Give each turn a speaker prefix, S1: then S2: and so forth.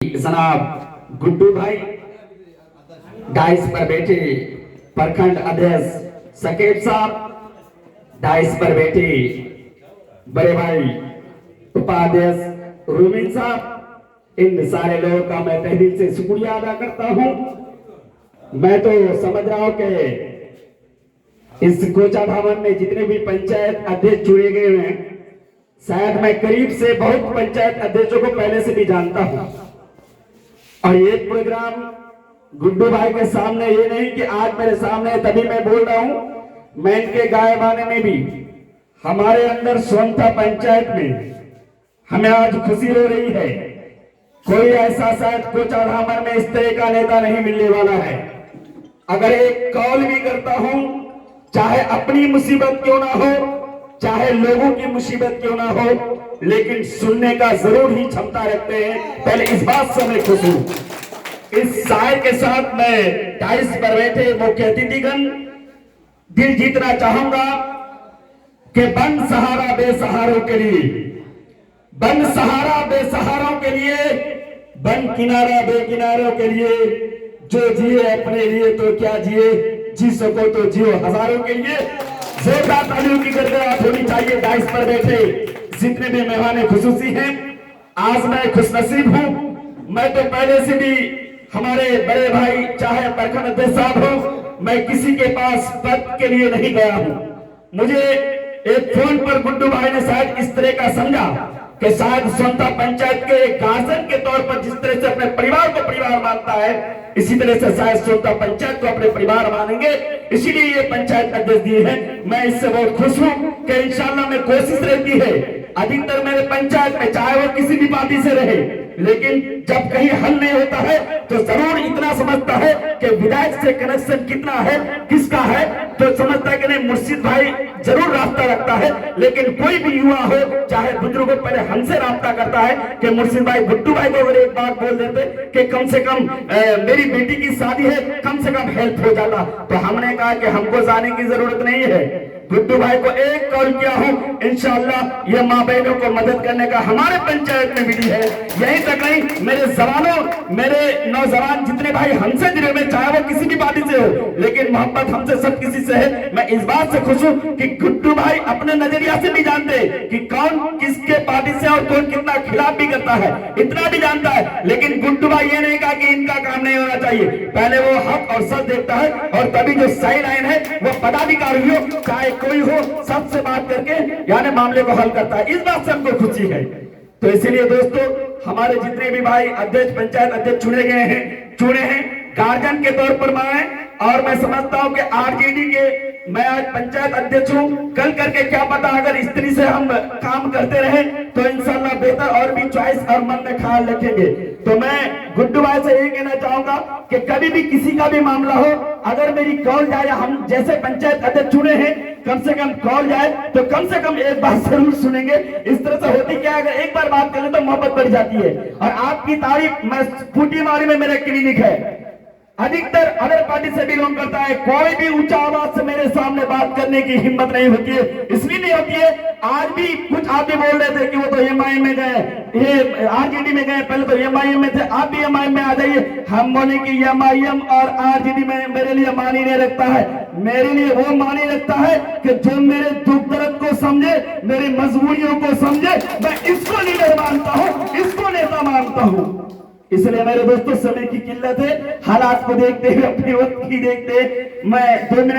S1: जनाब गुड्डू भाई डाइस पर बैठे प्रखंड अध्यक्ष सकेब साहब, डाइस पर बैठे बड़े भाई उपाध्यक्ष रूमिन साहब, इन सारे लोगों का मैं तहे दिल से शुक्रिया अदा करता हूं। मैं तो समझ रहा हूं कि इस कोचा भवन में जितने भी पंचायत अध्यक्ष चुने गए हैं, शायद मैं करीब से बहुत पंचायत अध्यक्षों को पहले से भी जानता हूं। और ये प्रोग्राम गुड्डू भाई के सामने ये नहीं कि आज मेरे सामने तभी मैं बोल रहा हूं, मैं इनके गायबाने में भी हमारे अंदर सोनता पंचायत में हमें आज खुशी हो रही है। कोई ऐसा शायद कोचा धामर में इस तरह का नेता नहीं मिलने वाला है। अगर एक कॉल भी करता हूं, चाहे अपनी मुसीबत क्यों ना हो, चाहे लोगों की मुसीबत क्यों ना हो, लेकिन सुनने का जरूर ही क्षमता रखते हैं। पहले इस बात से मैं खुश हूं। इस शायर के साथ मैं डाइस पर बैठे मुख्य अतिथिगण दिल जीतना चाहूंगा कि बन सहारा बेसहारों के लिए, बन सहारा बेसहारों के लिए, बन किनारा बेकिनारों के लिए, जो जिए अपने लिए तो क्या जिए, जी सको तो जियो हजारों के लिए। जोरदार तालियों की गड़गड़ाहट होनी चाहिए। डाइस पर बैठे जितने भी मेहमान खुसूसी हैं, आज मैं खुशनसीब हूं। मैं तो पहले से भी हमारे बड़े भाई चाहे प्रखंड अध्यक्ष साहब हो, मैं किसी के पास पद के लिए नहीं गया हूं। मुझे एक फोन पर गुड्डू भाई ने शायद इस तरह का समझा कि शायद सोनता पंचायत के गार्जियन के तौर पर जिस तरह से अपने परिवार को परिवार मानता है, इसी तरह से शायद सोनता पंचायत को अपने परिवार मानेंगे, इसीलिए ये पंचायत अध्यक्ष दिए हैं। मैं इससे बहुत खुश हूं कि इंशाल्लाह में कोशिश रहती है अधिकतर मेरे पंचायत में, चाहे वो किसी भी पार्टी से रहे, लेकिन जब कहीं हल नहीं होता है तो जरूर इतना समझता है कि विधायक से कनेक्शन कितना है, किसका है, तो समझता है कि नहीं मुर्शिद भाई जरूर रास्ता रखता है। लेकिन कोई भी युवा हो चाहे बुजुर्ग हो, पहले हमसे रास्ता करता है कि मुर्शिद भाई गुड्डू भाई को अगर एक बात बोल देते कि कम से कम मेरी बेटी की शादी है, कम से कम हेल्प हो जाता, तो हमने कहा कि हमको जाने की जरूरत नहीं है। गुड्डू भाई को एक कॉल किया हूं, इंशाल्लाह ये माँ बहनों को मदद करने का हमारे पंचायत में विधि है। यही तक नहीं, मेरे जवानों, मेरे नौजवान जितने भाई हमसे जुड़े में, चाहे वो किसी भी पार्टी से हो, लेकिन मोहब्बत हमसे सब किसी से है। मैं इस बात से खुश हूं कि गुड्डू भाई अपने नजरिया से भी जानते कि कौन किसके पार्टी से और कौन कितना खिलाफ भी करता है, इतना भी जानता है। लेकिन गुड्डू भाई ये नहीं कहा कि इनका काम नहीं होना चाहिए, पहले वो हक और सच देखता है, और तभी जो सही लाइन है वो पदाधिकारी हो चाहे कोई हो, सबसे बात करके यानी मामले को हल करता है। इस बात से हमको खुशी है। तो इसीलिए दोस्तों, हमारे जितने भी भाई अध्यक्ष पंचायत अध्यक्ष चुने हैं गार्जियन के तौर पर माने, और मैं समझता हूं कि आरजेडी के मैं आज पंचायत अध्यक्ष हूं, कल करके क्या पता अगर स्त्री से हम काम करते रहे तो इंशाल्लाह बेहतर और भी चॉइस और मन में ख्याल रखेंगे। तो मैं गुड्डू भाई से यही कहना चाहूंगा कि कभी भी किसी का भी मामला हो, अगर मेरी कॉल जाए, हम जैसे पंचायत अध्यक्ष चुने हैं, कम से कम कॉल जाए तो कम से कम एक बात जरूर सुनेंगे। इस तरह से होती क्या, अगर एक बार बात करें तो मोहब्बत बढ़ जाती है। और आपकी तारीफ, मैं फूटी मारी में मेरा क्लिनिक है, अधिकतर अदर पार्टी से बिलोंग करता है, कोई भी ऊंचा आवाज से मेरे सामने बात करने की हिम्मत नहीं होती है। इसलिए नहीं होती है, आज भी कुछ आप भी बोल रहे थे कि वो तो एमआईएम में गए, ये आरजेडी में गए, पहले तो एमआईएम में थे, आप भी एमआईएम में आ जाइए। हम बोले कि एमआईएम और आरजेडी में मेरे लिए मानी नहीं रखता है, मेरे लिए वो मानी रखता है कि जो मेरे दुख दर्द को समझे, मेरी मजबूरियों को समझे, मैं इसको लीडर मानता हूँ, इसको नेता मानता हूँ। इसलिए मेरे दोस्तों, समय की किल्लत है, हालात को देखते हुए, अपने वक्त की देखते, मैं 2 मिनट